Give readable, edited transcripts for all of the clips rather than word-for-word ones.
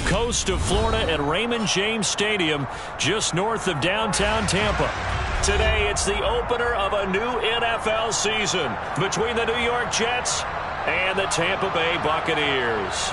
coast of Florida at Raymond James Stadium, just north of downtown Tampa. Today, it's the opener of a new NFL season between the New York Jets and the Tampa Bay Buccaneers.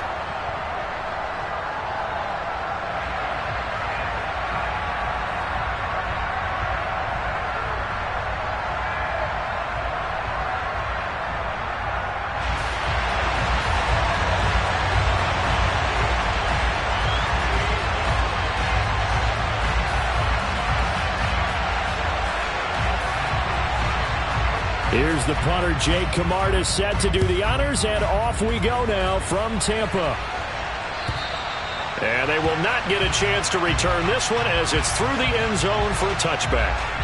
Here's the punter, Jake Camarda, set to do the honors, and off we go now from Tampa. And they will not get a chance to return this one as it's through the end zone for a touchback.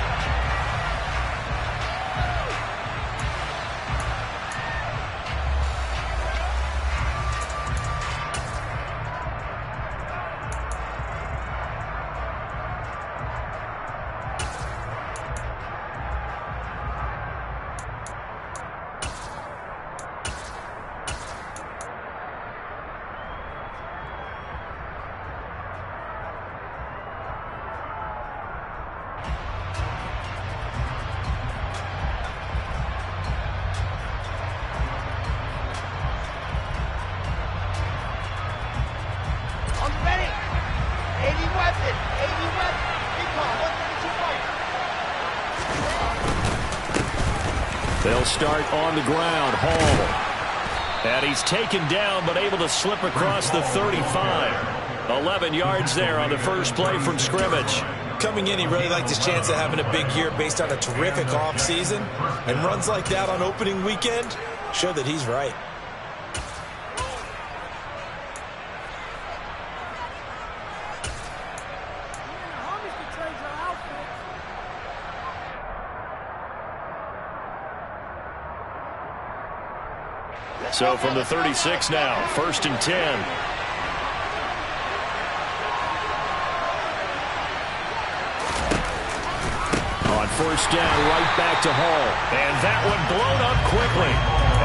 They'll start on the ground. Hall. And he's taken down but able to slip across the 35. 11 yards there on the first play from scrimmage. Coming in, he really liked his chance of having a big year based on a terrific offseason. And runs like that on opening weekend show that he's right. So from the 36 now, 1st and 10. On 1st down, right back to Hall. And that one blown up quickly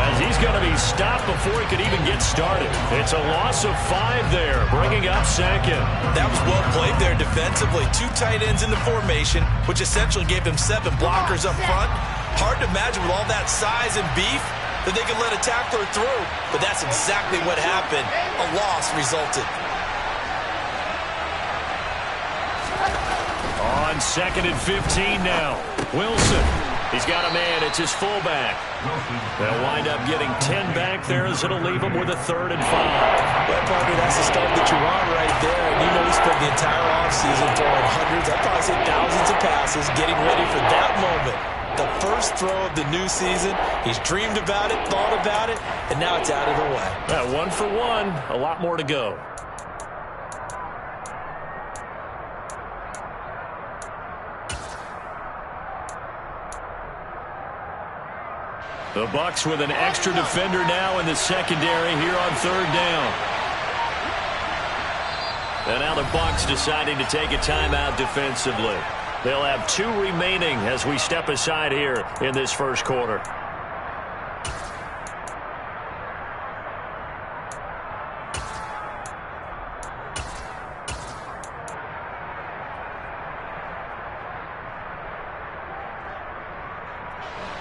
as he's going to be stopped before he could even get started. It's a loss of 5 there, bringing up 2nd. That was well played there defensively. 2 tight ends in the formation, which essentially gave him 7 blockers up front. Hard to imagine with all that size and beef that they could let a tackler through, but that's exactly what happened. A loss resulted. On 2nd and 15 now. Wilson. He's got a man. It's his fullback. They'll wind up getting 10 back there as it'll leave him with a 3rd and 5. Well, partner, that's the start that you're on right there. And you know he spent the entire offseason throwing hundreds, I'd probably say thousands of passes, getting ready for that moment. The first throw of the new season. He's dreamed about it, thought about it, and now it's out of the way. 1 for 1. A lot more to go. The Bucs with an extra defender now in the secondary here on 3rd down. And now the Bucs deciding to take a timeout defensively. They'll have 2 remaining as we step aside here in this first quarter.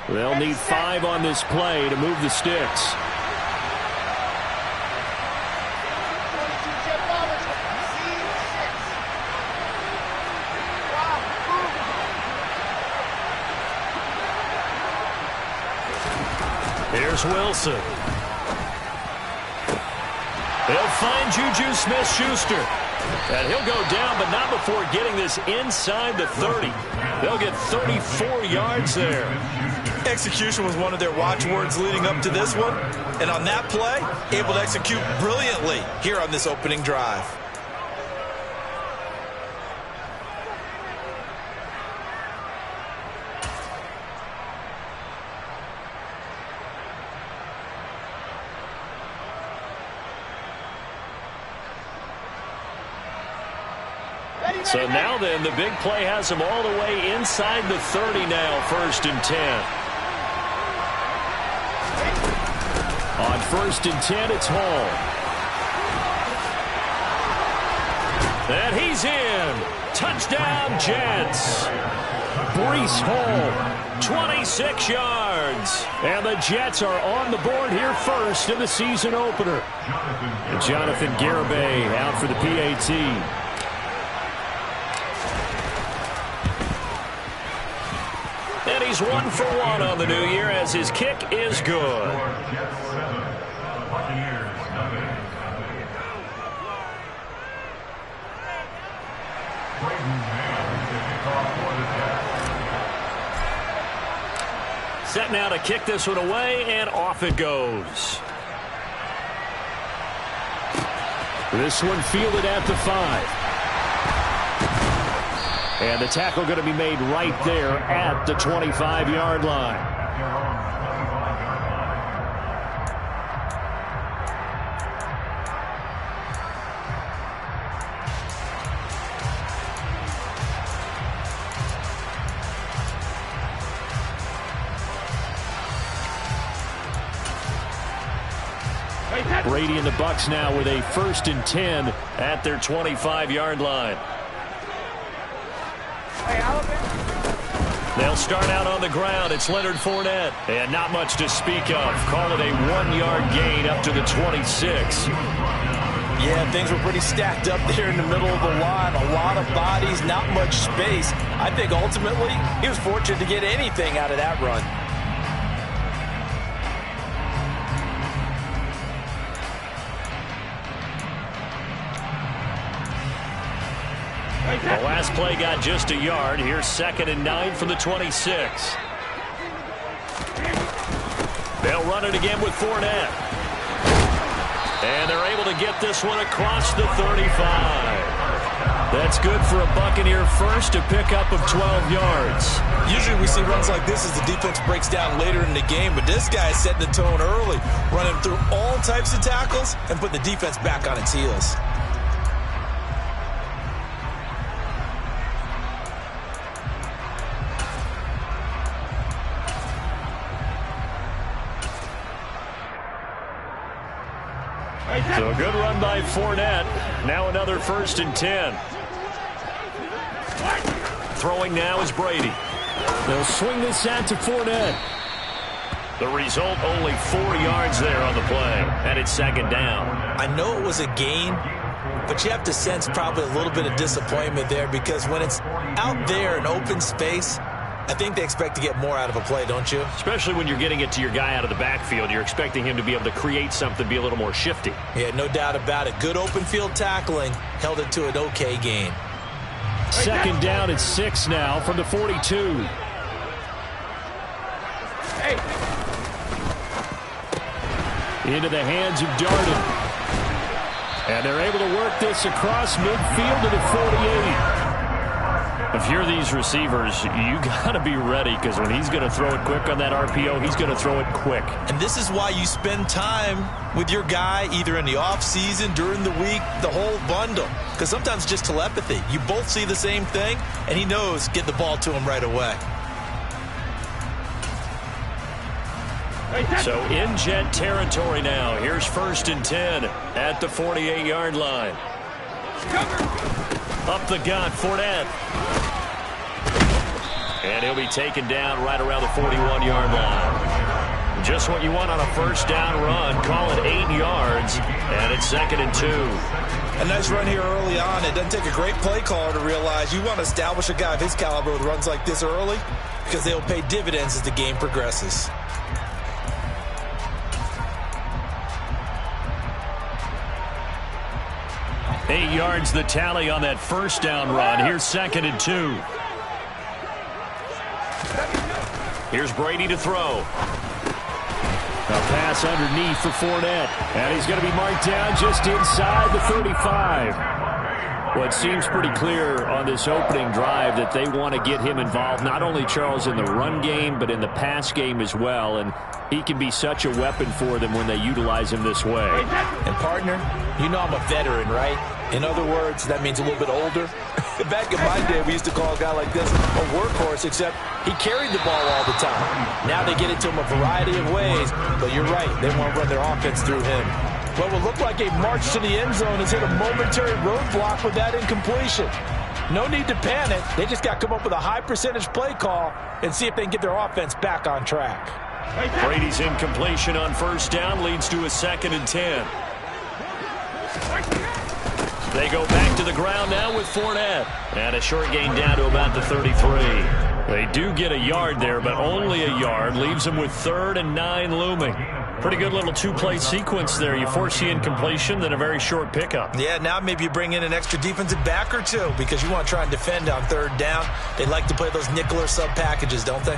They'll need 5 on this play to move the sticks. Here's Wilson. They'll find Juju Smith-Schuster. And he'll go down, but not before getting this inside the 30. They'll get 34 yards there. Execution was one of their watchwords leading up to this one. And on that play, able to execute brilliantly here on this opening drive. So now then, the big play has him all the way inside the 30 now, 1st and 10. On 1st and 10, it's Hall. And he's in. Touchdown, Jets. Breece Hall, 26 yards. And the Jets are on the board here first in the season opener. And Jonathan Garibay out for the PAT. And he's 1 for 1 on the new year as his kick is good. Set now to kick this one away, and off it goes. This one fielded at the 5. And the tackle going to be made right there at the 25-yard line. Brady and the Bucs now with a 1st and 10 at their 25-yard line. They'll start out on the ground. It's Leonard Fournette. And not much to speak of. Call it a 1-yard gain up to the 26. Yeah, things were pretty stacked up there in the middle of the line. A lot of bodies, not much space. I think ultimately he was fortunate to get anything out of that run. The last play got just a yard. Here's 2nd and 9 from the 26. They'll run it again with Fournette. And they're able to get this one across the 35. That's good for a Buccaneer first to pick up of 12 yards. Usually we see runs like this as the defense breaks down later in the game, but this guy is setting the tone early, running through all types of tackles and putting the defense back on its heels. So a good run by Fournette. Now another 1st and 10. Throwing now is Brady. They'll swing this out to Fournette. The result, only 4 yards there on the play. And it's 2nd down. I know it was a gain, but you have to sense probably a little bit of disappointment there because when it's out there in open space, I think they expect to get more out of a play, don't you? Especially when you're getting it to your guy out of the backfield. You're expecting him to be able to create something, be a little more shifty. Yeah, no doubt about it. Good open field tackling held it to an okay gain. 2nd down at 6 now from the 42. Into the hands of Darden. And they're able to work this across midfield to the 48. If you're these receivers, you got to be ready because when he's going to throw it quick on that RPO, he's going to throw it quick. And this is why you spend time with your guy either in the offseason, during the week, the whole bundle. Because sometimes just telepathy. You both see the same thing, and he knows get the ball to him right away. So in Jet territory now. Here's 1st and 10 at the 48-yard line. Up the gut, Fournette. And he'll be taken down right around the 41-yard line. Just what you want on a 1st down run. Call it 8 yards, and it's 2nd and 2. A nice run here early on. It doesn't take a great play caller to realize you want to establish a guy of his caliber with runs like this early because they'll pay dividends as the game progresses. Eight yards the tally on that 1st down run. Here's 2nd and 2. Here's Brady to throw. A pass underneath for Fournette. And he's going to be marked down just inside the 35. Well, it seems pretty clear on this opening drive that they want to get him involved, not only, Charles, in the run game, but in the pass game as well. And he can be such a weapon for them when they utilize him this way. And, partner, you know I'm a veteran, right? In other words, that means a little bit older. Back in my day, we used to call a guy like this a workhorse, except he carried the ball all the time. Now they get it to him a variety of ways, but you're right. They want to run their offense through him. What will look like a march to the end zone has hit a momentary roadblock with that incompletion. No need to panic. They just got to come up with a high percentage play call and see if they can get their offense back on track. Brady's incompletion on first down leads to a 2nd and 10. They go back to the ground now with Fournette. And a short gain down to about the 33. They do get a yard there, but only a yard. Leaves them with 3rd and 9 looming. Pretty good little two-play sequence there. You force the incompletion, then a very short pickup. Yeah, now maybe you bring in an extra defensive back or two because you want to try and defend on 3rd down. They like to play those nickel or sub packages, don't they?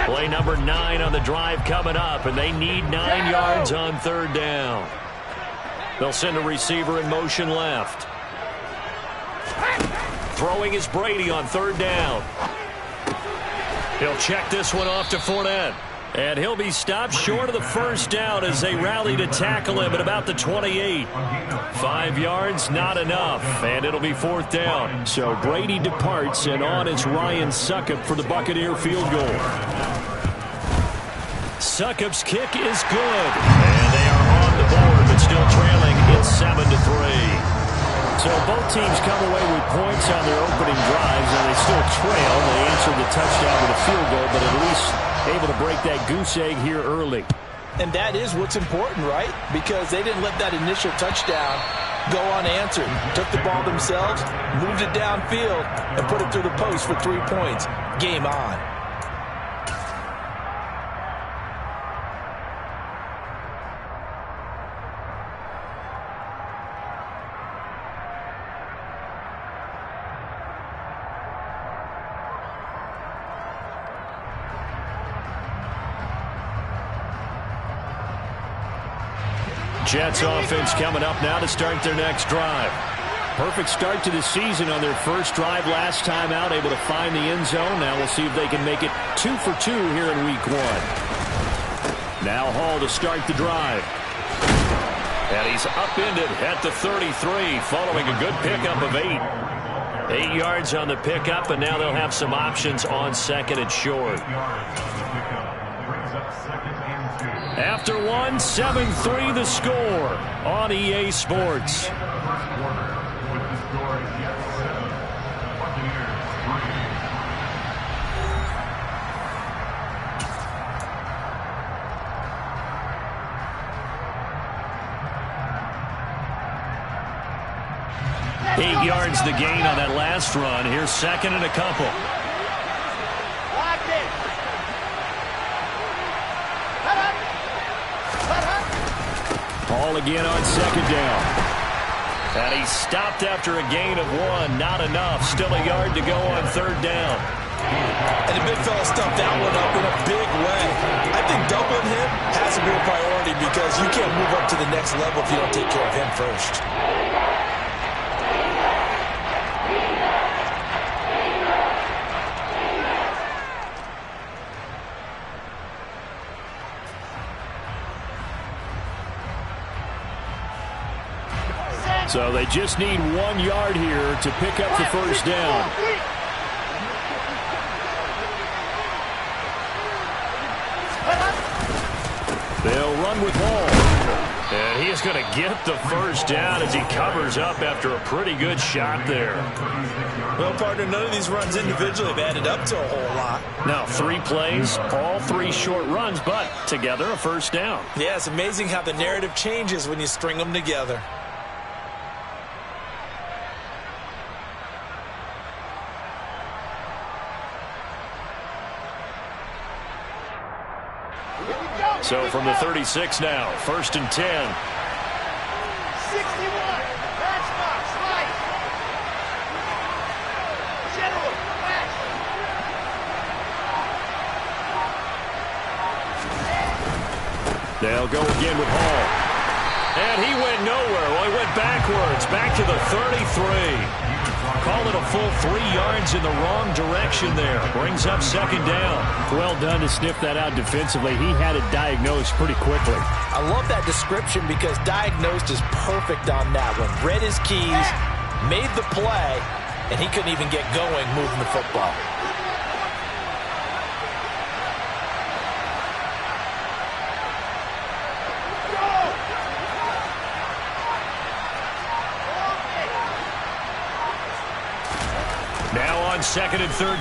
Play number 9 on the drive coming up, and they need 9 yards on 3rd down. They'll send a receiver in motion left. Throwing is Brady on 3rd down. He'll check this one off to Fournette. And he'll be stopped short of the first down as they rally to tackle him at about the 28. 5 yards, not enough. And it'll be 4th down. So Brady departs, and on is Ryan Succop for the Buccaneer field goal. Succop's kick is good. And they are on the board, but still trailing. It's 7-3. So both teams come away with points on their opening drives, and they still trail. They answered the touchdown with a field goal, but at least able to break that goose egg here early. And that is what's important, right? Because they didn't let that initial touchdown go unanswered. Took the ball themselves, moved it downfield, and put it through the post for 3 points. Game on. Jets offense coming up now to start their next drive. Perfect start to the season on their first drive last time out, able to find the end zone. Now we'll see if they can make it 2 for 2 here in week 1. Now Hall to start the drive. And he's upended at the 33 following a good pickup of 8. 8 yards on the pickup, and now they'll have some options on 2nd and short. After 1, 7-3 the score on EA Sports. Eight yards the gain on that last run. Here's 2nd and a couple. Hall again on 2nd down. And he's stopped after a gain of 1. Not enough. Still a yard to go on 3rd down. And the big fella stuffed that one up in a big way. I think doubling him has to be a priority because you can't move up to the next level if you don't take care of him first. So they just need 1 yard here to pick up the first down. They'll run with Hall. And he is going to get the first down as he covers up after a pretty good shot there. Well, partner, none of these runs individually have added up to a whole lot. Now 3 plays, all 3 short runs, but together a first down. Yeah, it's amazing how the narrative changes when you string them together. So from the 36 now, 1st and 10. 61. Match box. Right. General. Match. They'll go again with Hall. And he went nowhere. Well, he went backwards. Back to the 33. Call it a full 3 yards in the wrong direction there. Brings up 2nd down. Well done to sniff that out defensively. He had it diagnosed pretty quickly. I love that description because diagnosed is perfect on that one. Read his keys, made the play, and he couldn't even get going moving the football. 2nd and 13.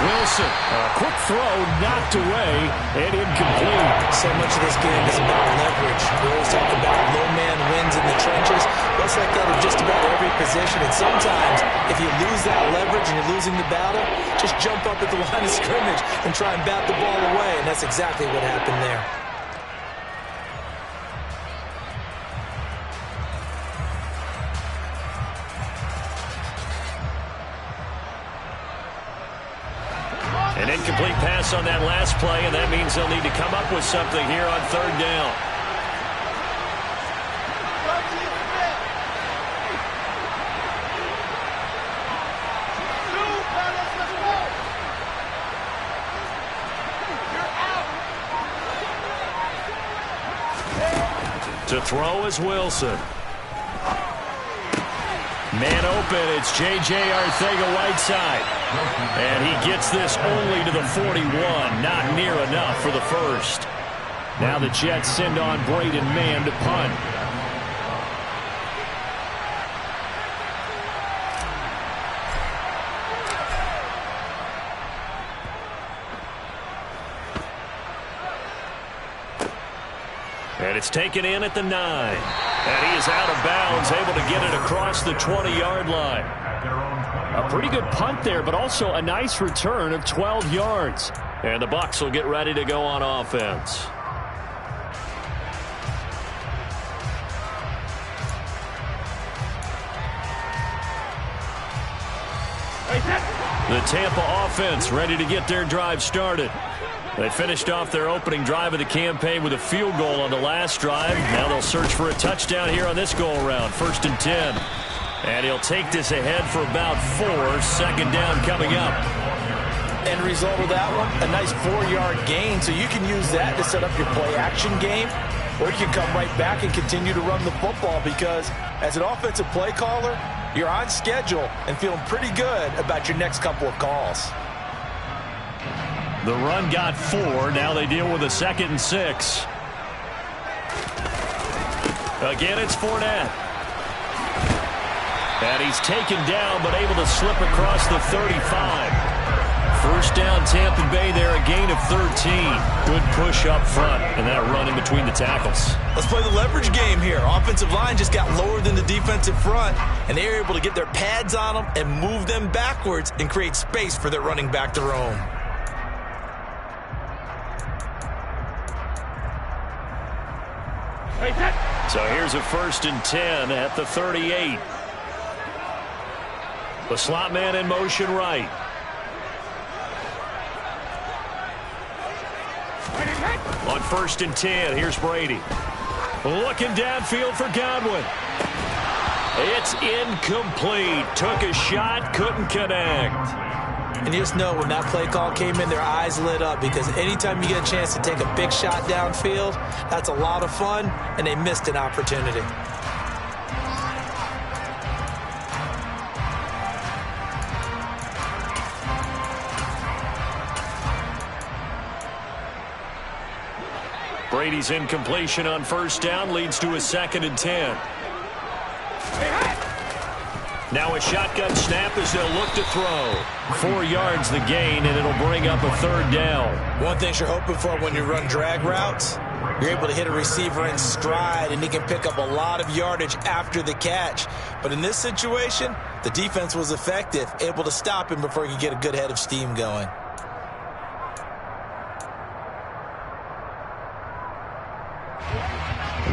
Wilson, a quick throw, knocked away, and incomplete. So much of this game is about leverage. We always talk about low man wins in the trenches. Well, it's like that in just about every position. And sometimes, if you lose that leverage and you're losing the battle, just jump up at the line of scrimmage and try and bat the ball away. And that's exactly what happened there. An incomplete pass on that last play, and that means they'll need to come up with something here on 3rd down. To throw is Wilson. Man open, it's J.J. Arcega-Whiteside. And he gets this only to the 41, not near enough for the first. Now the Jets send on Braden Mann to punt. And it's taken in at the 9. And he is out of bounds, able to get it across the 20-yard line. A pretty good punt there, but also a nice return of 12 yards. And the Bucs will get ready to go on offense. The Tampa offense ready to get their drive started. They finished off their opening drive of the campaign with a field goal on the last drive. Now they'll search for a touchdown here on this go-around. 1st and 10. And he'll take this ahead for about 4. 2nd down coming up. End result of that one, a nice 4-yard gain. So you can use that to set up your play-action game. Or you can come right back and continue to run the football because as an offensive play caller, you're on schedule and feeling pretty good about your next couple of calls. The run got 4. Now they deal with a 2nd and 6. Again, it's Fournette. And he's taken down, but able to slip across the 35. 1st down, Tampa Bay there, a gain of 13. Good push up front, and that run in between the tackles. Let's play the leverage game here. Offensive line just got lower than the defensive front, and they were able to get their pads on them and move them backwards and create space for their running back to roam. So here's a 1st and 10 at the 38. The slot man in motion right. On 1st and 10, here's Brady. Looking downfield for Godwin. It's incomplete. Took a shot, couldn't connect. And you just know when that play call came in, their eyes lit up because anytime you get a chance to take a big shot downfield, that's a lot of fun, and they missed an opportunity. Brady's incompletion on 1st down leads to a 2nd and 10. Now a shotgun snap as they'll look to throw. 4 yards the gain, and it'll bring up a 3rd down. One thing you're hoping for when you run drag routes, you're able to hit a receiver in stride, and he can pick up a lot of yardage after the catch. But in this situation, the defense was effective, able to stop him before he could get a good head of steam going.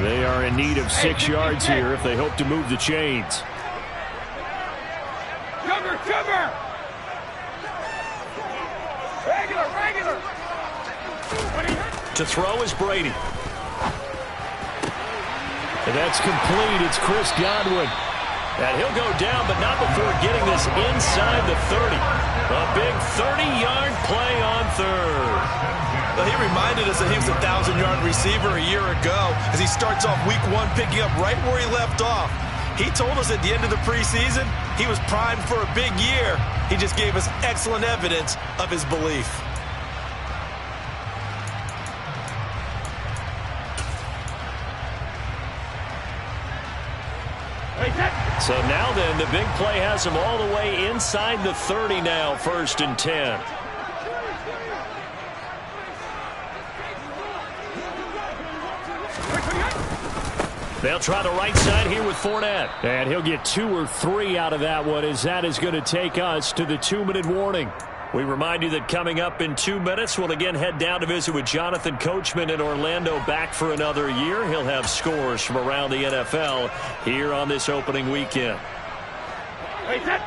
They are in need of 6 yards here if they hope to move the chains. Cover! Regular! To throw is Brady. And that's complete. It's Chris Godwin. And he'll go down, but not before getting this inside the 30. A big 30-yard play on 3rd. Well, he reminded us that he was a 1,000-yard receiver a year ago as he starts off week 1 picking up right where he left off. He told us at the end of the preseason he was primed for a big year. He just gave us excellent evidence of his belief. So now then, the big play has him all the way inside the 30 now, 1st and 10. They'll try the right side here with Fournette. And he'll get 2 or 3 out of that one, as that is going to take us to the 2-minute warning. We remind you that coming up in 2 minutes, we'll again head down to visit with Jonathan Coachman in Orlando, back for another year. He'll have scores from around the NFL here on this opening weekend. Wait, set.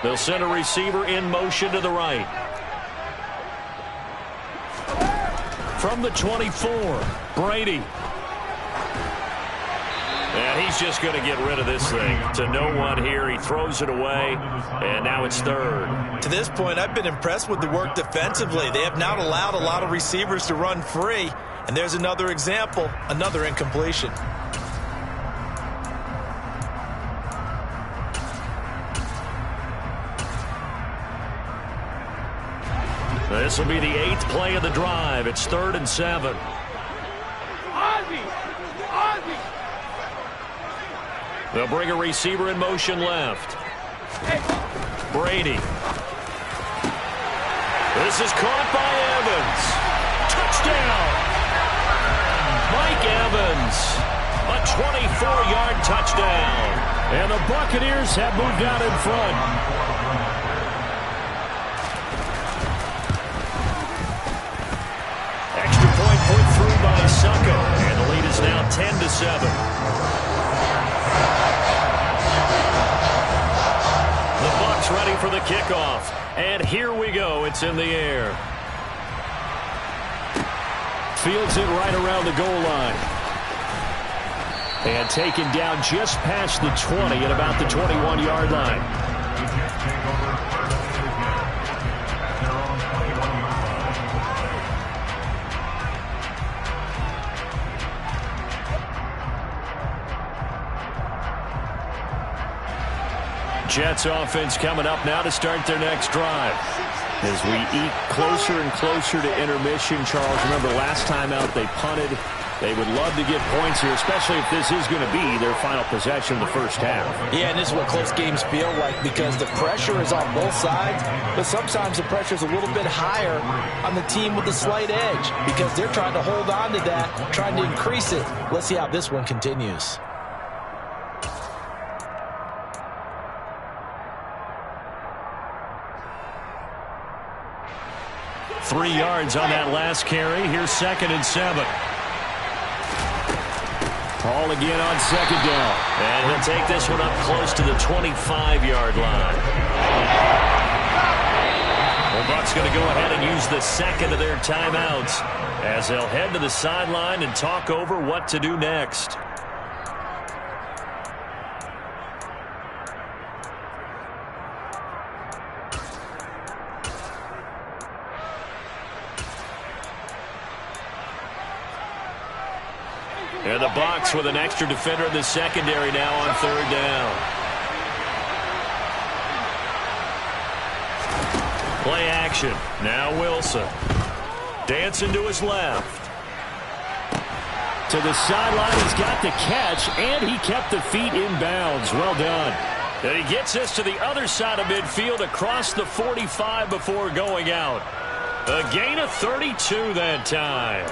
They'll send a receiver in motion to the right. From the 24, Brady. And he's just going to get rid of this thing. To no one here. He throws it away, and now it's 3rd. To this point, I've been impressed with the work defensively. They have not allowed a lot of receivers to run free. And there's another example, another incompletion. This will be the 8th play of the drive. It's 3rd and 7. They'll bring a receiver in motion left. Brady. This is caught by Evans. Touchdown! Mike Evans. A 24-yard touchdown. And the Buccaneers have moved out in front. Put through by Succo, and the lead is now 10-7. The Bucs ready for the kickoff, and here we go. It's in the air. Fields it right around the goal line. And taken down just past the 20 at about the 21-yard line. Jets offense coming up now to start their next drive. As we eat closer and closer to intermission, Charles, remember last time out they punted. They would love to get points here, especially if this is going to be their final possession of the first half. Yeah, and this is what close games feel like, because the pressure is on both sides, but sometimes the pressure is a little bit higher on the team with the slight edge, because they're trying to hold on to that, trying to increase it. Let's see how this one continues. 3 yards on that last carry. Here's 2nd and 7. Ball again on 2nd down. And he'll take this one up close to the 25-yard line. The Bucs going to go ahead and use the 2nd of their timeouts as they'll head to the sideline and talk over what to do next. And the Bucs with an extra defender in the secondary now on 3rd down. Play action. Now Wilson. Dancing to his left. To the sideline. He's got the catch, and he kept the feet in bounds. Well done. And he gets this to the other side of midfield across the 45 before going out. A gain of 32 that time.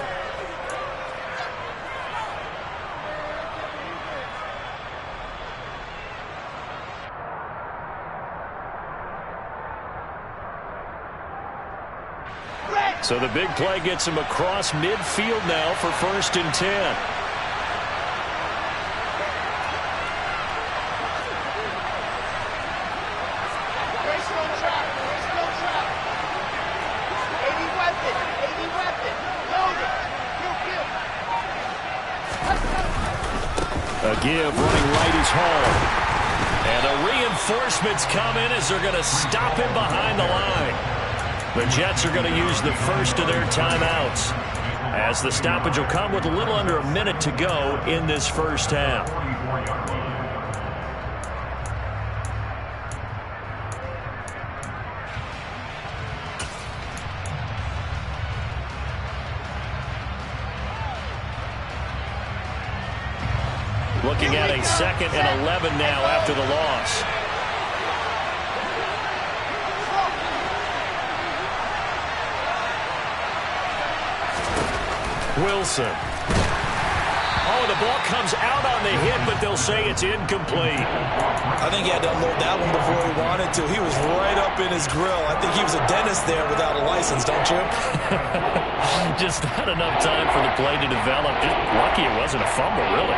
So the big play gets him across midfield now for 1st and 10. A give running right is home. And the reinforcements come in as they're going to stop him behind the line. The Jets are going to use the first of their timeouts, as the stoppage will come with a little under a minute to go in this first half. Looking at a 2nd and 11 now after the loss. Wilson. Oh, the ball comes out on the hit, but they'll say it's incomplete. I think he had to unload that one before he wanted to. He was right up in his grill. I think he was a dentist there without a license, don't you? Just not enough time for the play to develop. Just lucky it wasn't a fumble, really.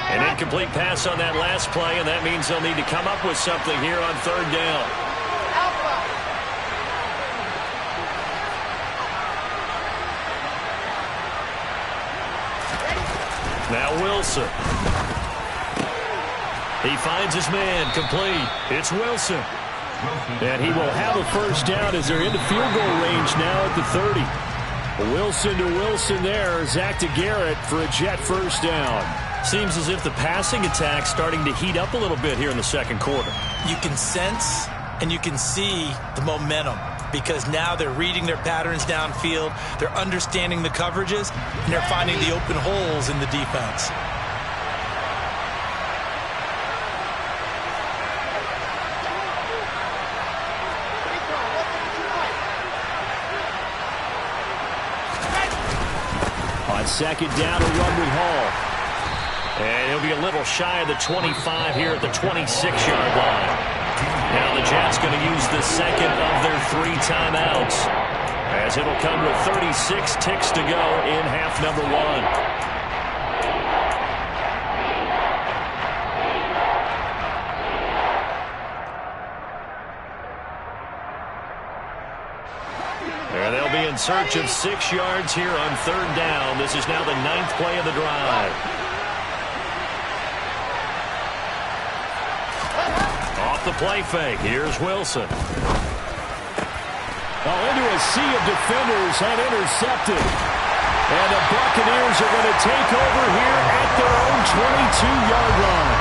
An incomplete pass on that last play, and that means they'll need to come up with something here on 3rd down. Now Wilson. He finds his man, complete. It's Wilson. And he will have a 1st down as they're into field goal range now at the 30. Wilson to Wilson there. Zach to Garrett for a Jet 1st down. Seems as if the passing attack's starting to heat up a little bit here in the 2nd quarter. You can sense and you can see the momentum, because now they're reading their patterns downfield, they're understanding the coverages, and they're finding the open holes in the defense. On 2nd down, a run with Hall. And he'll be a little shy of the 25 here at the 26-yard line. Now the Jets going to use the 2nd of their 3 timeouts, as it'll come with 36 ticks to go in half number 1. And they'll be in search of 6 yards here on 3rd down. This is now the 9th play of the drive. The play fake. Here's Wilson. Oh, into a sea of defenders and intercepted. And the Buccaneers are going to take over here at their own 22-yard line.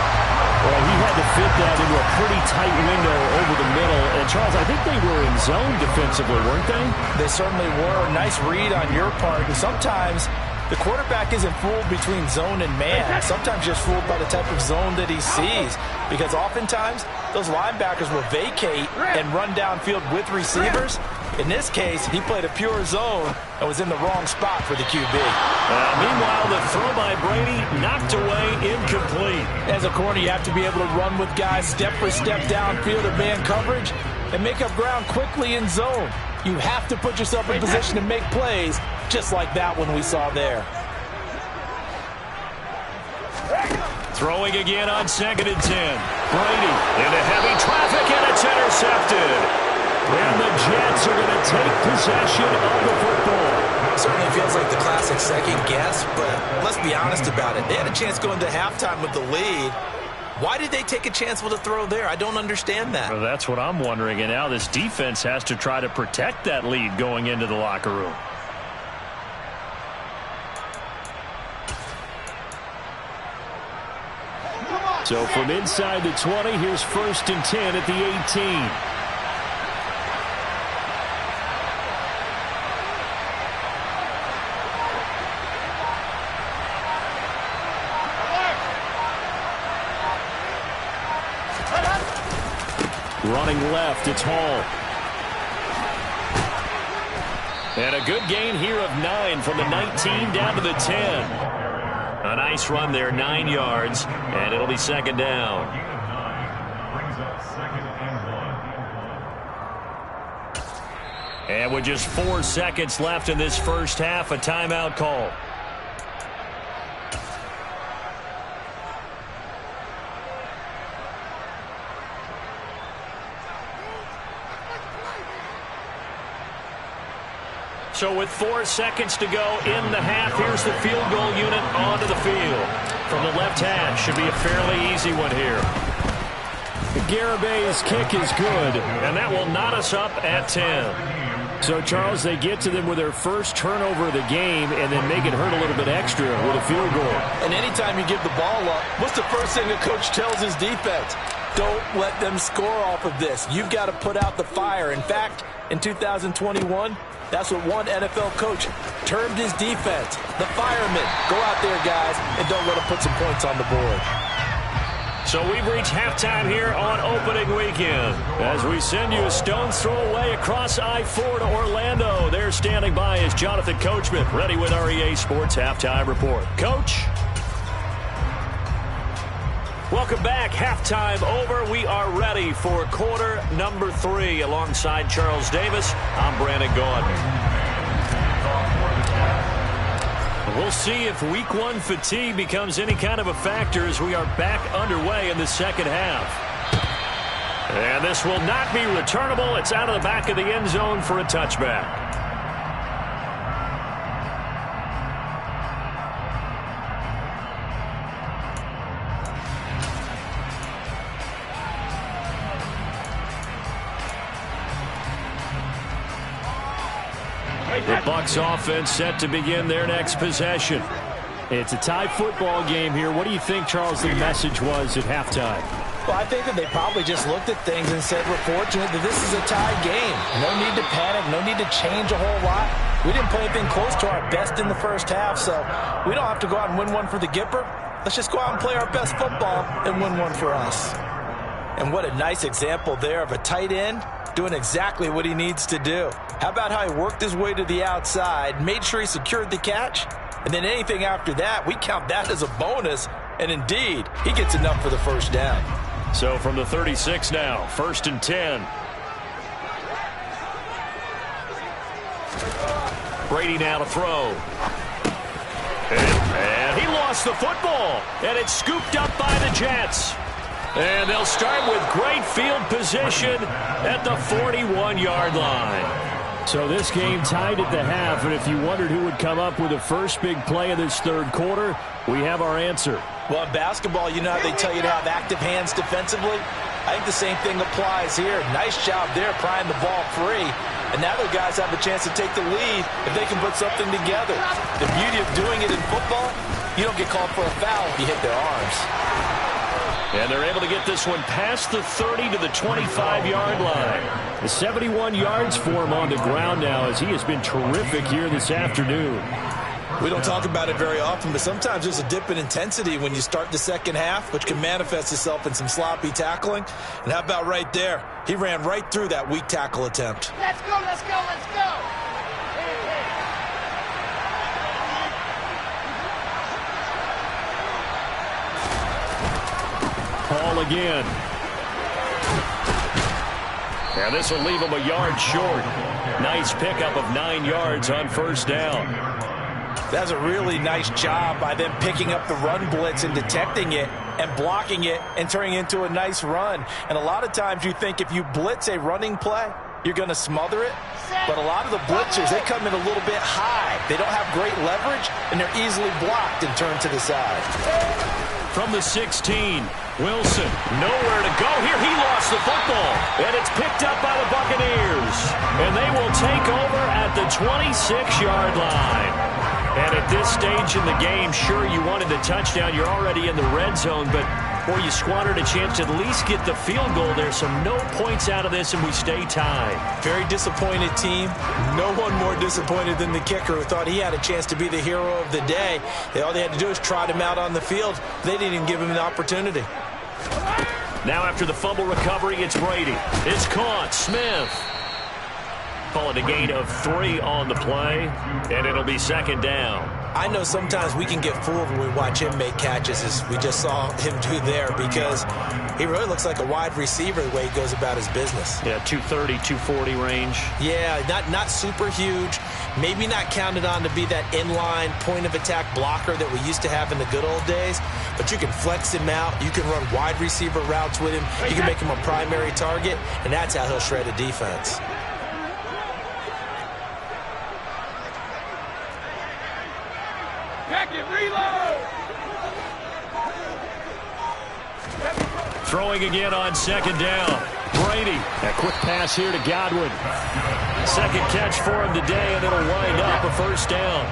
Well, he had to fit that into a pretty tight window over the middle. And, Charles, I think they were in zone defensively, weren't they? They certainly were. Nice read on your part. And sometimes the quarterback isn't fooled between zone and man. Sometimes just fooled by the type of zone that he sees. Because oftentimes, those linebackers will vacate and run downfield with receivers. In this case, he played a pure zone and was in the wrong spot for the QB. Meanwhile, the throw by Brady knocked away, incomplete. As a corner, you have to be able to run with guys step for step downfield in man coverage and make up ground quickly in zone. You have to put yourself in position to make plays, just like that one we saw there. Throwing again on 2nd and 10. Brady into heavy traffic, and it's intercepted. And the Jets are going to take possession of the football. Certainly feels like the classic second guess, but let's be honest about it. They had a chance going to halftime with the lead. Why did they take a chance with a throw there? I don't understand that. Well, that's what I'm wondering. And now this defense has to try to protect that lead going into the locker room. So from inside the 20, here's 1st and 10 at the 18. Running left, it's Hall. And a good gain here of 9 from the 19 down to the 10. A nice run there, 9 yards, and it'll be 2nd down. And with just 4 seconds left in this first half, a timeout call. So with 4 seconds to go in the half, here's the field goal unit onto the field. From the left hash, should be a fairly easy one here. Garabay's kick is good, and that will knot us up at 10. So, Charles, they get to them with their first turnover of the game and then make it hurt a little bit extra with a field goal. And anytime you give the ball up, what's the first thing a coach tells his defense? Don't let them score off of this. You've got to put out the fire. In fact, in 2021, That's what one NFL coach termed his defense. The firemen. Go out there, guys, and don't let them put some points on the board. So we've reached halftime here on opening weekend as we send you a stone's throw away across I-4 to Orlando. There standing by is Jonathan Coachman, ready with our EA Sports Halftime Report. Coach? Welcome back. Halftime over. We are ready for quarter number 3 alongside Charles Davis. I'm Brandon Gaudin. We'll see if week 1 fatigue becomes any kind of a factor as we are back underway in the second half. And this will not be returnable. It's out of the back of the end zone for a touchback. The Bucs offense set to begin their next possession. It's a tie football game here. What do you think, Charles, the message was at halftime? Well, I think that they probably just looked at things and said, we're fortunate that this is a tie game. No need to panic, no need to change a whole lot. We didn't play anything close to our best in the first half, so we don't have to go out and win one for the Gipper. Let's just go out and play our best football and win one for us. And what a nice example there of a tight end doing exactly what he needs to do. How about how he worked his way to the outside, made sure he secured the catch, and then anything after that, we count that as a bonus, and indeed, he gets enough for the first down. So from the 36 now, 1st and 10. Brady now to throw. And he lost the football, and it's scooped up by the Jets. And they'll start with great field position at the 41-yard line. So this game tied at the half, and if you wondered who would come up with the first big play of this third quarter, we have our answer. Well, in basketball, you know how they tell you to have active hands defensively? I think the same thing applies here. Nice job there prying the ball free. And now the guys have a chance to take the lead if they can put something together. The beauty of doing it in football, you don't get called for a foul if you hit their arms. And they're able to get this one past the 30 to the 25-yard line. The 71 yards for him on the ground now as he has been terrific here this afternoon. We don't talk about it very often, but sometimes there's a dip in intensity when you start the second half, which can manifest itself in some sloppy tackling. And how about right there? He ran right through that weak tackle attempt. Let's go, let's go, let's go! Ball again. And this will leave him a yard short. Nice pickup of 9 yards on first down. That's a really nice job by them picking up the run blitz and detecting it and blocking it and turning it into a nice run. And a lot of times you think if you blitz a running play, you're going to smother it. But a lot of the blitzers, they come in a little bit high. They don't have great leverage, and they're easily blocked and turned to the side. From the 16, Wilson, nowhere to go here. He lost the football, and it's picked up by the Buccaneers. And they will take over at the 26-yard line. And at this stage in the game, sure, you wanted the touchdown. You're already in the red zone, but boy, you squandered a chance to at least get the field goal there. So no points out of this, and we stay tied. Very disappointed team. No one more disappointed than the kicker who thought he had a chance to be the hero of the day. All they had to do was trot him out on the field. They didn't even give him an opportunity. Now after the fumble recovery, it's Brady. It's caught. Smith. Call it a gain of 3 on the play, and it'll be second down. I know sometimes we can get fooled when we watch him make catches, as we just saw him do there, because he really looks like a wide receiver the way he goes about his business. Yeah, 230, 240 range. Yeah, not super huge. Maybe not counted on to be that inline point-of-attack blocker that we used to have in the good old days, but you can flex him out. You can run wide receiver routes with him. You can make him a primary target, and that's how he'll shred a defense. Throwing again on second down. Brady. A quick pass here to Godwin. Second catch for him today, and it'll wind up a first down.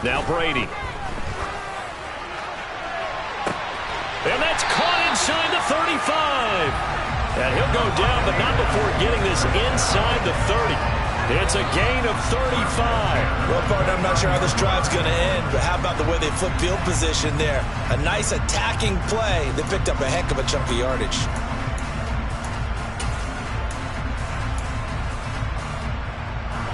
Now Brady. And that's caught inside the 35. And he'll go down, but not before getting this inside the 30. It's a gain of 35. Well, partner, I'm not sure how this drive's going to end, but how about the way they flip field position there? A nice attacking play. They picked up a heck of a chunk of yardage.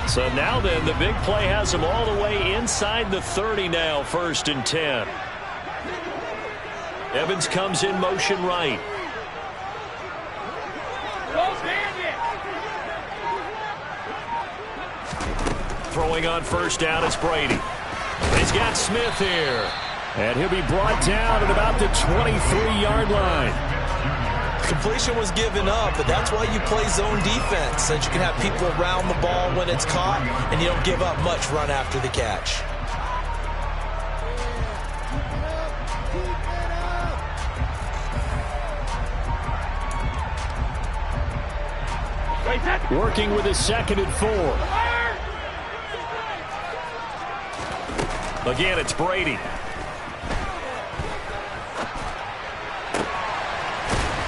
So now then, the big play has them all the way inside the 30 now, 1st and 10. Evans comes in motion right. Throwing on 1st down, it's Brady. He's got Smith here. And he'll be brought down at about the 23-yard line. Completion was given up, but that's why you play zone defense, so that you can have people around the ball when it's caught, and you don't give up much run after the catch. Working with his 2nd and 4. Again, it's Brady.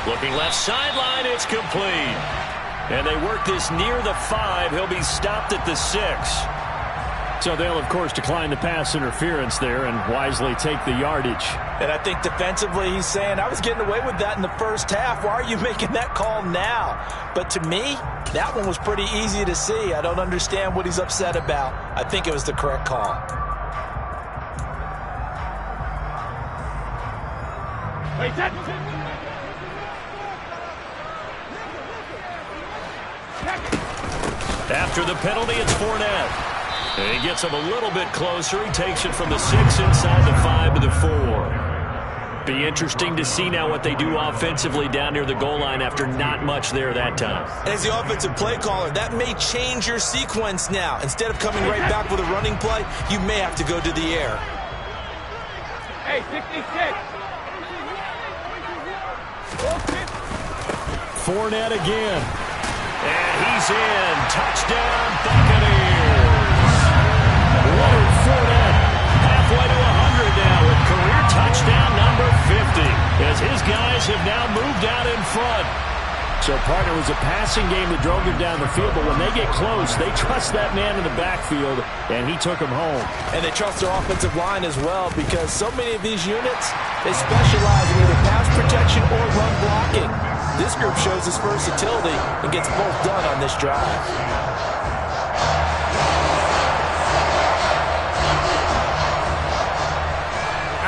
Looking left sideline, it's complete. And they work this near the 5. He'll be stopped at the 6. So they'll, of course, decline the pass interference there and wisely take the yardage. And I think defensively he's saying, I was getting away with that in the first half. Why are you making that call now? But to me, that one was pretty easy to see. I don't understand what he's upset about. I think it was the correct call. After the penalty, it's Fournette. And he gets him a little bit closer. He takes it from the 6 inside the 5 to the 4. Be interesting to see now what they do offensively down near the goal line after not much there that time. As the offensive play caller, that may change your sequence now. Instead of coming right back with a running play, you may have to go to the air. Hey, 66. Fournette again. And he's in. Touchdown, Buccaneers. Leonard Fournette. Halfway to 100 now with career touchdown number 50. As his guys have now moved out in front. So, partner, it was a passing game that drove him down the field, but when they get close, they trust that man in the backfield, and he took him home. And they trust their offensive line as well, because so many of these units, they specialize in either pass protection or run blocking. This group shows its versatility and gets both done on this drive.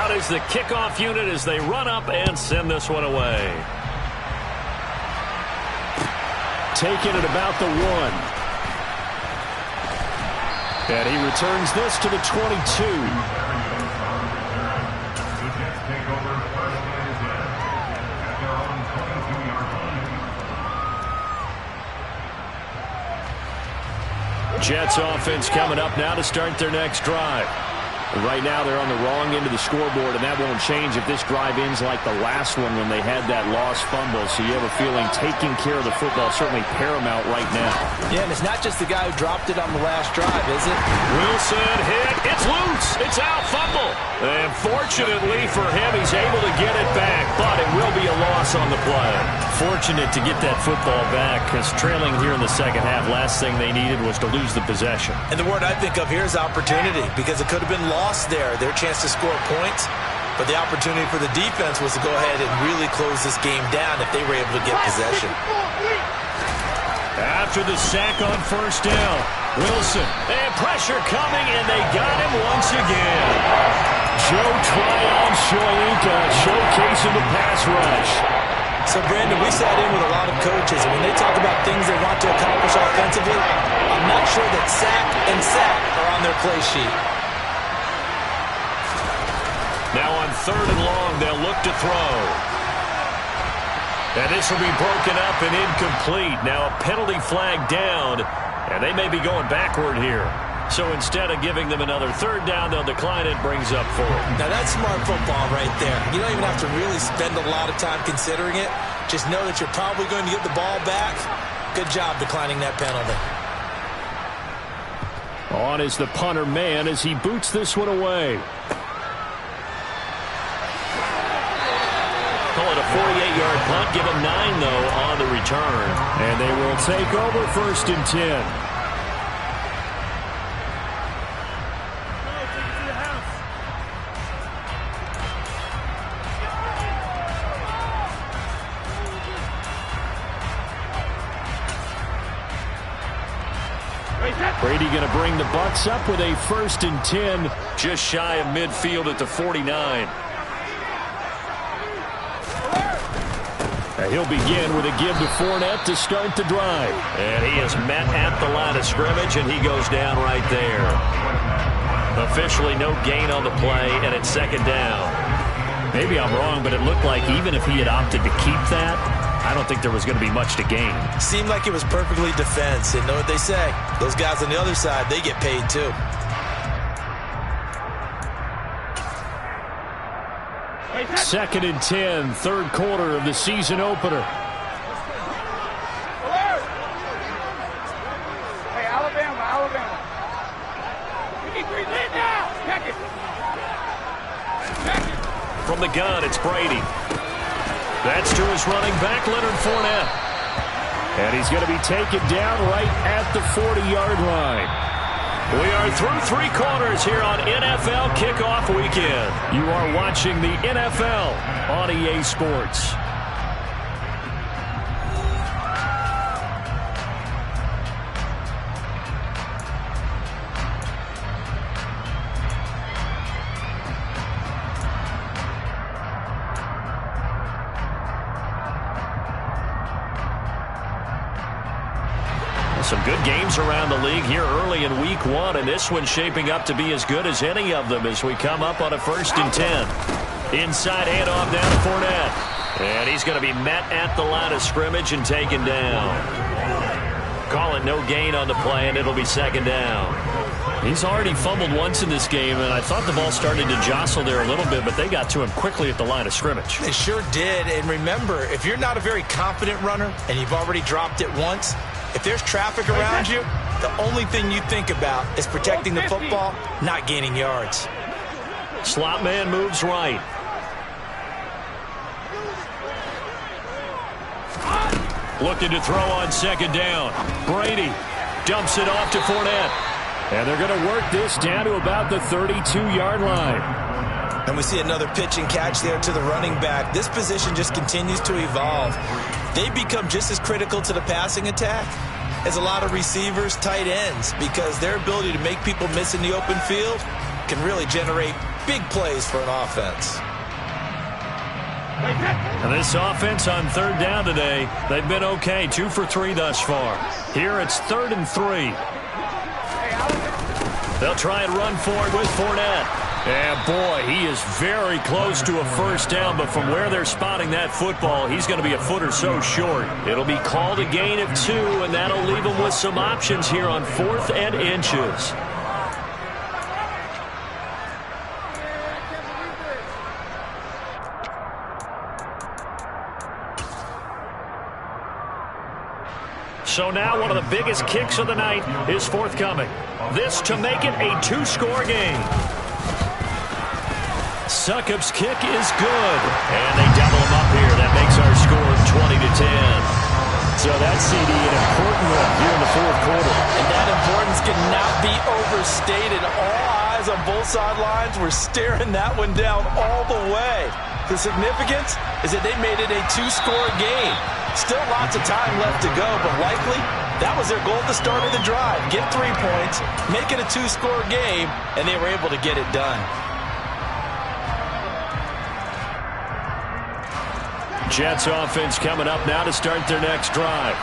Out is the kickoff unit as they run up and send this one away. Taken at about the 1. And he returns this to the 22. Jets offense coming up now to start their next drive. Right now they're on the wrong end of the scoreboard, and that won't change if this drive ends like the last one when they had that lost fumble. So you have a feeling taking care of the football is certainly paramount right now. Yeah, and it's not just the guy who dropped it on the last drive, is it? Wilson hit. It's loose. It's out. Fumble. And fortunately for him, he's able to get it back, but it will be a loss on the play. Fortunate to get that football back, because trailing here in the second half, last thing they needed was to lose the possession. And the word I think of here is opportunity, because it could have been lost there, their chance to score points. But the opportunity for the defense was to go ahead and really close this game down if they were able to get possession. After the sack on 1st down, Wilson, and pressure coming, and they got him once again. Joe Tryon-Shoyinka showcasing the pass rush. So, Brandon, we sat in with a lot of coaches, and when they talk about things they want to accomplish offensively, I'm not sure that sack and sack are on their play sheet. Now on 3rd and long, they'll look to throw. And this will be broken up and incomplete. Now a penalty flag down, and they may be going backward here. So instead of giving them another 3rd down, they'll decline it, brings up 4th. Now that's smart football right there. You don't even have to really spend a lot of time considering it. Just know that you're probably going to get the ball back. Good job declining that penalty. On is the punter man as he boots this one away. Call it a 48-yard punt. Give him 9, though, on the return. And they will take over 1st and 10. Brady going to bring the Bucs up with a 1st and 10, just shy of midfield at the 49. He'll begin with a give to Fournette to start the drive. And he is met at the line of scrimmage, and he goes down right there. Officially no gain on the play, and it's 2nd down. Maybe I'm wrong, but it looked like even if he had opted to keep that, I don't think there was going to be much to gain. Seemed like it was perfectly defense. And know what they say? Those guys on the other side, they get paid too. Second and 10, 3rd quarter of the season opener. Hey, Alabama. We need 3 lead now. Check it. From the gun, it's Brady. That's to his running back, Leonard Fournette. And he's going to be taken down right at the 40-yard line. We are through 3 quarters here on NFL Kickoff Weekend. You are watching the NFL on EA Sports. Some good games around the league here early in week 1, and this one's shaping up to be as good as any of them as we come up on a 1st and 10. Inside handoff down to Fournette. And he's going to be met at the line of scrimmage and taken down. Call it no gain on the play, and it'll be 2nd down. He's already fumbled once in this game, and I thought the ball started to jostle there a little bit, but they got to him quickly at the line of scrimmage. They sure did. And remember, if you're not a very confident runner and you've already dropped it once, if there's traffic around you, the only thing you think about is protecting the football, not gaining yards. Slot man moves right. Looking to throw on 2nd down. Brady dumps it off to Fournette. And they're going to work this down to about the 32-yard line. And we see another pitch and catch there to the running back. This position just continues to evolve. They become just as critical to the passing attack as a lot of receivers, tight ends, because their ability to make people miss in the open field can really generate big plays for an offense. And this offense on 3rd down today, they've been okay, 2 for 3 thus far. Here it's 3rd and 3. They'll try and run for it with Fournette. And boy, he is very close to a 1st down, but from where they're spotting that football, he's going to be a foot or so short. It'll be called a gain of 2, and that'll leave him with some options here on 4th and inches. So now one of the biggest kicks of the night is forthcoming. This to make it a 2-score game. Succop's kick is good. And they double him up here. That makes our score 20-10. So that's CD an important one here in the 4th quarter. And that importance cannot be overstated. All eyes on both sidelines were staring that one down all the way. The significance is that they made it a 2-score game. Still lots of time left to go, but likely that was their goal at the start of the drive. Get 3 points, make it a 2-score game, and they were able to get it done. Jets offense coming up now to start their next drive.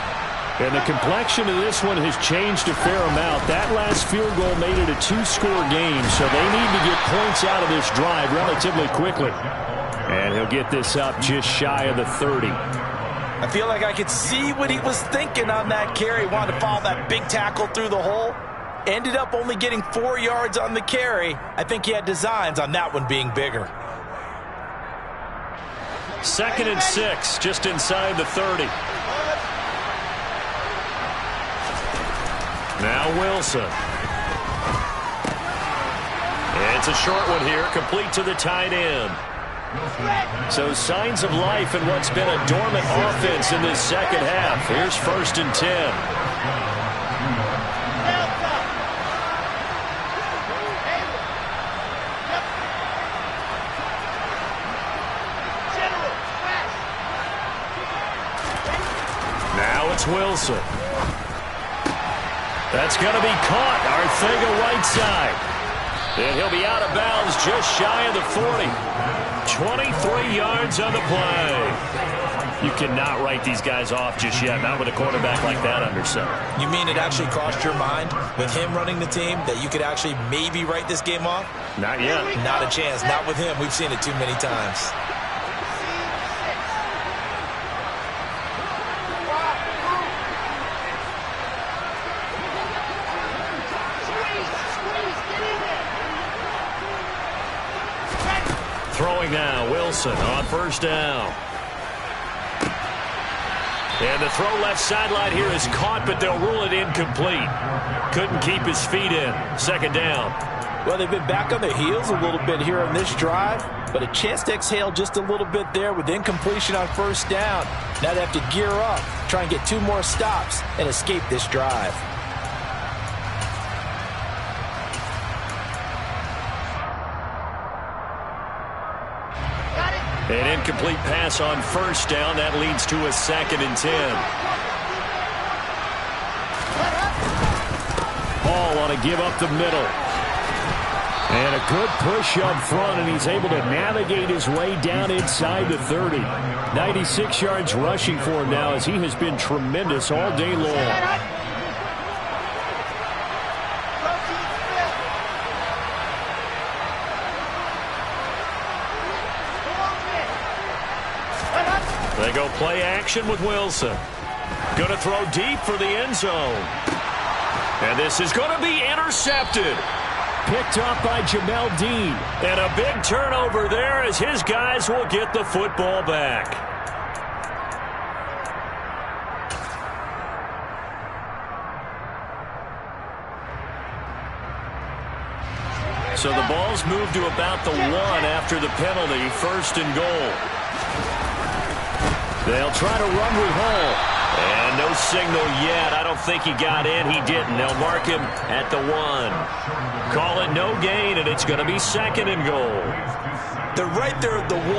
And the complexion of this one has changed a fair amount. That last field goal made it a 2-score game, so they need to get points out of this drive relatively quickly. And he'll get this up just shy of the 30. I feel like I could see what he was thinking on that carry. Wanted to follow that big tackle through the hole. Ended up only getting 4 yards on the carry. I think he had designs on that one being bigger. 2nd and 6, just inside the 30. Now Wilson. It's a short one here, complete to the tight end. So signs of life in what's been a dormant offense in this second half. Here's 1st and 10. Wilson. That's going to be caught. Arthega right side. And he'll be out of bounds just shy of the 40. 23 yards on the play. You cannot write these guys off just yet. Not with a quarterback like that under center. You mean it actually crossed your mind with him running the team that you could actually maybe write this game off? Not yet. Not a chance. Not with him. We've seen it too many times. Throwing now, Wilson on 1st down. And the throw left sideline here is caught, but they'll rule it incomplete. Couldn't keep his feet in. 2nd down. Well, they've been back on their heels a little bit here on this drive, but a chance to exhale just a little bit there with incompletion on 1st down. Now they have to gear up, try and get 2 more stops, and escape this drive. An incomplete pass on 1st down. That leads to a 2nd and 10. Ball on a give up the middle. And a good push up front, and he's able to navigate his way down inside the 30. 96 yards rushing for him now as he has been tremendous all day long. They go play action with Wilson. Going to throw deep for the end zone. And this is going to be intercepted. Picked up by Jamel Dean. And a big turnover there as his guys will get the football back. So the ball's moved to about the 1 after the penalty. 1st and goal. They'll try to run with Hall. And no signal yet. I don't think he got in. He didn't. They'll mark him at the 1. Call it no gain, and it's going to be 2nd and goal. They're right there at the 1.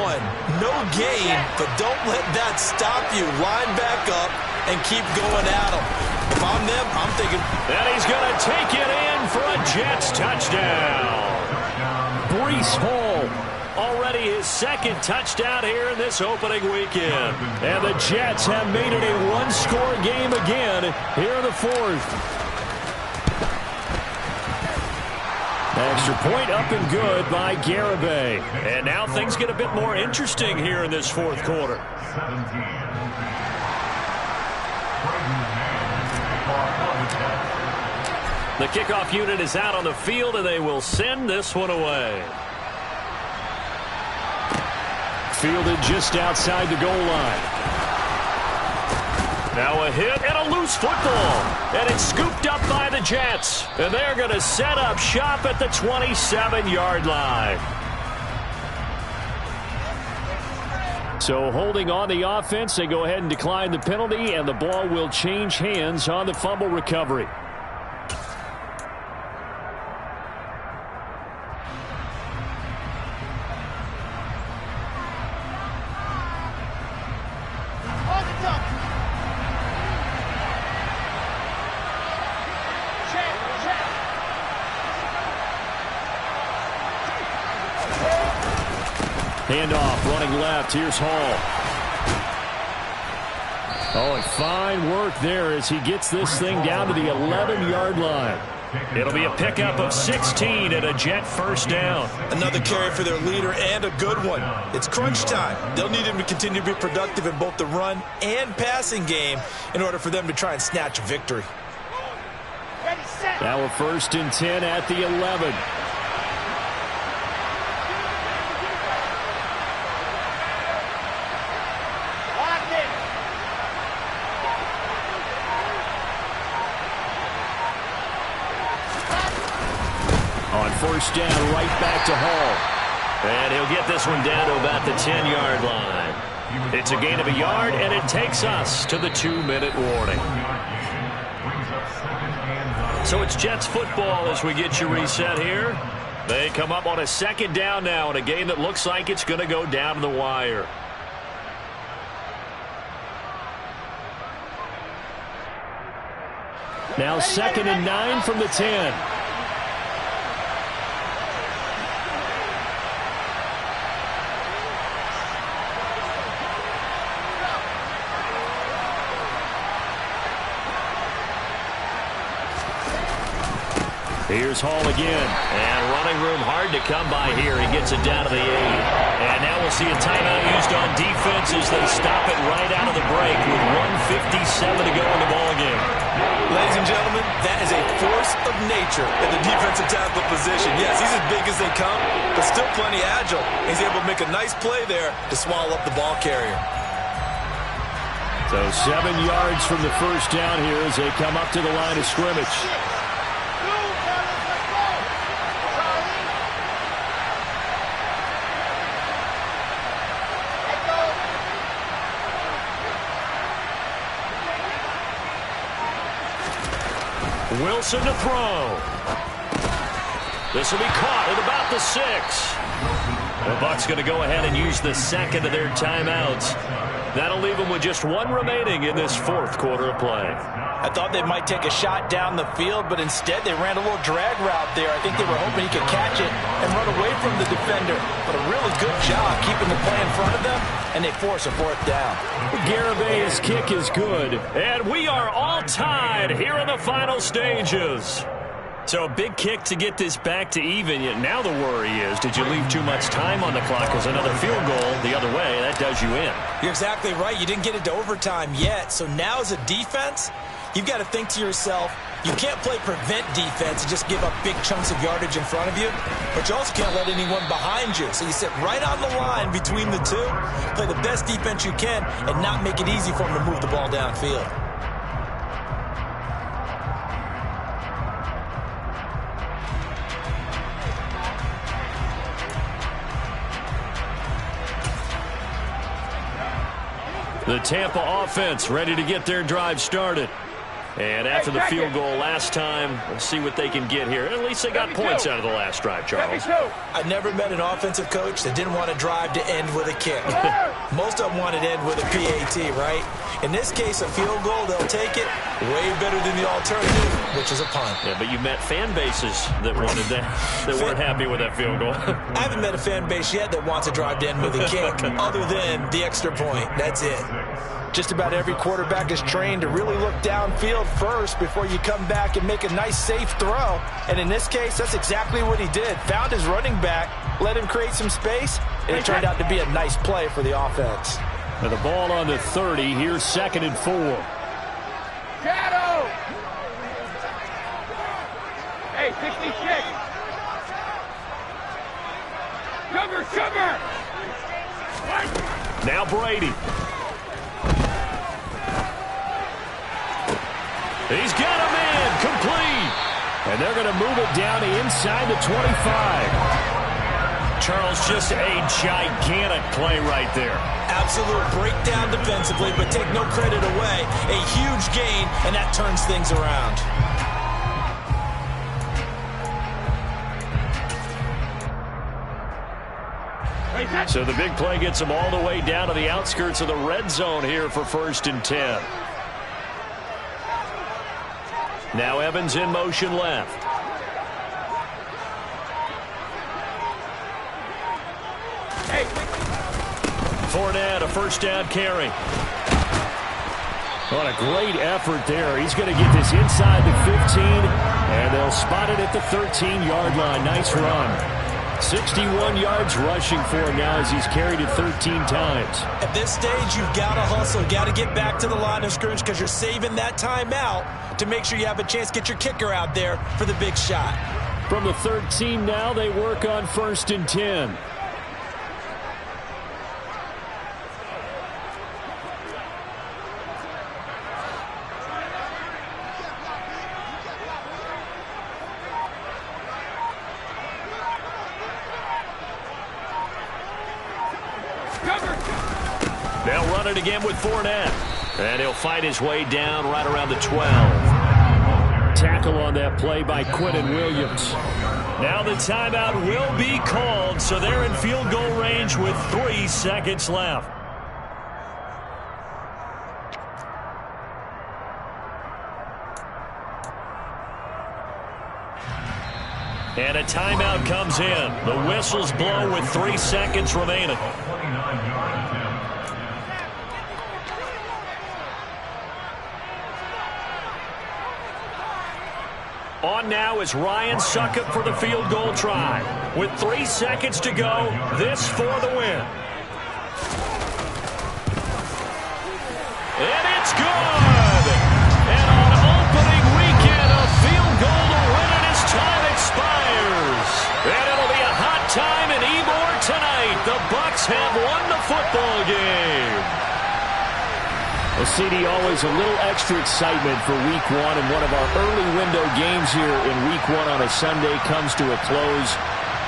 No gain, but don't let that stop you. Line back up and keep going at them. If I'm them, I'm thinking. And he's going to take it in for a Jets touchdown. Breece Hall. Already his 2nd touchdown here in this opening weekend. And the Jets have made it a 1-score game again here in the 4th. Extra point up and good by Garibay. And now things get a bit more interesting here in this 4th quarter. The kickoff unit is out on the field, and they will send this one away. Fielded just outside the goal line. Now a hit and a loose football. And it's scooped up by the Jets. And they're going to set up shop at the 27-yard line. So holding on the offense, they go ahead and decline the penalty, and the ball will change hands on the fumble recovery. Handoff, running left. Here's Hall. Oh, and fine work there as he gets this thing down to the 11-yard line. It'll be a pickup of 16 and a Jet 1st down. Another carry for their leader and a good one. It's crunch time. They'll need him to continue to be productive in both the run and passing game in order for them to try and snatch a victory. Now a 1st and 10 at the 11. first down right back to Hall. And he'll get this one down to about the 10-yard line. It's a gain of a yard, and it takes us to the 2-minute warning. So it's Jets football as we get you reset here. They come up on a second down now in a game that looks like it's going to go down to the wire. Now 2nd and 9 from the 10. Here's Hall again. And running room hard to come by here. He gets it down to the 8. And now we'll see a timeout used on defense as they stop it right out of the break with 1:57 to go in the ballgame. Ladies and gentlemen, that is a force of nature in the defensive tackle position. Yes, he's as big as they come, but still plenty agile. He's able to make a nice play there to swallow up the ball carrier. So 7 yards from the first down here as they come up to the line of scrimmage. Wilson to throw. This will be caught at about the 6. The Bucs going to go ahead and use the second of their timeouts. That'll leave them with just 1 remaining in this 4th quarter of play. I thought they might take a shot down the field, but instead they ran a little drag route there. I think they were hoping he could catch it and run away from the defender. But a really good job keeping the play in front of them, and they force a 4th down. Garabay's kick is good. And we are all tied here in the final stages. So a big kick to get this back to even. Yet now the worry is, did you leave too much time on the clock? Because another field goal the other way, that does you in. You're exactly right. You didn't get it to overtime yet. So now as a defense, you've got to think to yourself, you can't play prevent defense and just give up big chunks of yardage in front of you, but you also can't let anyone behind you. So you sit right on the line between the two, play the best defense you can, and not make it easy for them to move the ball downfield. The Tampa offense ready to get their drive started. And after the field goal last time, we'll see what they can get here. At least they got points out of the last drive, Charles. I never met an offensive coach that didn't want a drive to end with a kick. Most of them wanted to end with a PAT, right? In this case, a field goal, they'll take it. Way better than the alternative, which is a punt. Yeah, but you met fan bases that wanted that, that weren't happy with that field goal. I haven't met a fan base yet that wants a drive to end with a kick, other than the extra point. That's it. Just about every quarterback is trained to really look downfield first before you come back and make a nice, safe throw. And in this case, that's exactly what he did. Found his running back, let him create some space, and it turned out to be a nice play for the offense. And the ball on the 30. Here's 2nd and 4. Shadow! Hey, 66! Sugar! Now Brady. He's got a man complete. And they're going to move it down to inside the 25. Charles, just a gigantic play right there. Absolute breakdown defensively, but take no credit away. A huge gain, and that turns things around. So the big play gets them all the way down to the outskirts of the red zone here for 1st and 10. Now Evans in motion left. Fournette, a 1st down carry. What a great effort there. He's going to get this inside the 15, and they'll spot it at the 13-yard line. Nice run. 61 yards rushing for him now as he's carried it 13 times. At this stage, you've got to hustle. Got to get back to the line of scrimmage because you're saving that timeout to make sure you have a chance to get your kicker out there for the big shot. From the 13 now, they work on 1st and 10. They'll run it again with Fournette. And he'll fight his way down right around the 12. Tackle on that play by Quinnen Williams. Now the timeout will be called, so they're in field goal range with 3 seconds left. And a timeout comes in. The whistles blow with 3 seconds remaining. On now is Ryan Succop for the field goal try. With 3 seconds to go, this for the win. And it's good! And on opening weekend, a field goal to win it as time expires. And it'll be a hot time in Ybor tonight. The Bucs have won the football game. Well, CD, always a little extra excitement for Week 1, and one of our early window games here in Week 1 on a Sunday comes to a close.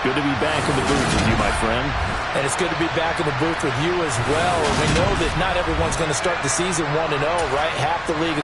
Good to be back in the booth with you, my friend. And it's good to be back in the booth with you as well. And we know that not everyone's going to start the season 1-0, right? Half the league